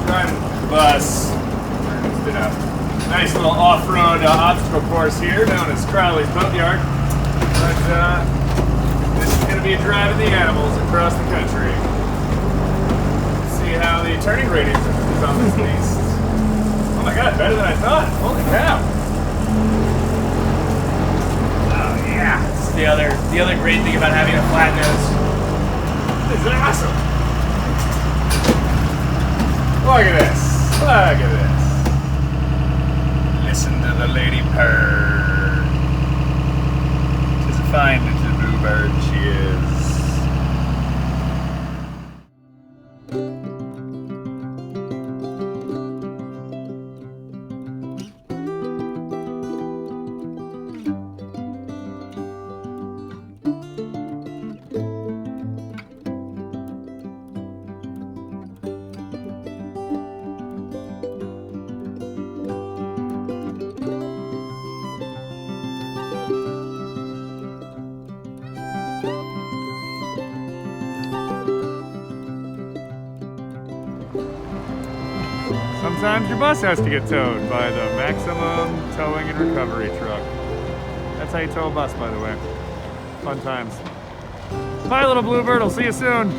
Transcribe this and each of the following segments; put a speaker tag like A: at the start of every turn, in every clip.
A: Driving the bus. Just did a nice little off-road obstacle course here known as Crowley's Boatyard. But this is going to be a drive of the animals across the country. See how the turning radius is on this beast. Oh my god, better than I thought. Holy cow. Oh yeah.
B: This is the other great thing about having a flat nose.
A: This is awesome. Look at this. Look at this. Listen to the lady purr. 'Tis a fine little bluebird she is. Sometimes your bus has to get towed by the Maximum Towing and Recovery truck. That's how you tow a bus, by the way. Fun times. Bye, little bluebird. I'll see you soon.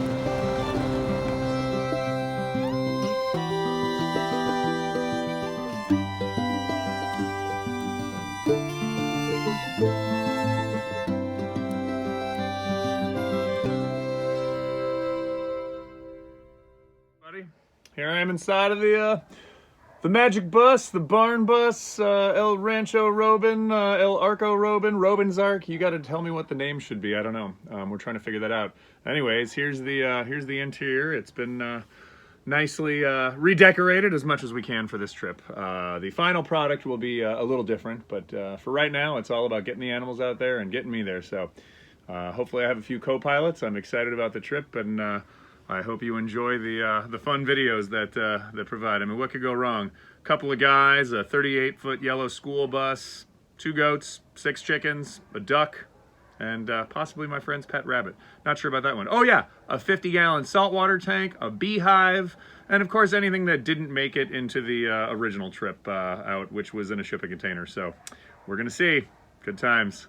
A: Here I am inside of the magic bus, the barn bus, El Rancho Roben, El Arco Roben, Roben's Ark. You got to tell me what the name should be. I don't know. We're trying to figure that out. Anyways, here's the interior. It's been nicely redecorated as much as we can for this trip. The final product will be a little different, but for right now, it's all about getting the animals out there and getting me there. So hopefully I have a few co-pilots. I'm excited about the trip, and I hope you enjoy the fun videos that provide. I mean, what could go wrong? A couple of guys, a 38-foot yellow school bus, 2 goats, 6 chickens, a duck, and possibly my friend's pet rabbit. Not sure about that one. Oh yeah, a 50-gallon saltwater tank, a beehive, and of course anything that didn't make it into the original trip out, which was in a shipping container. So we're gonna see. Good times.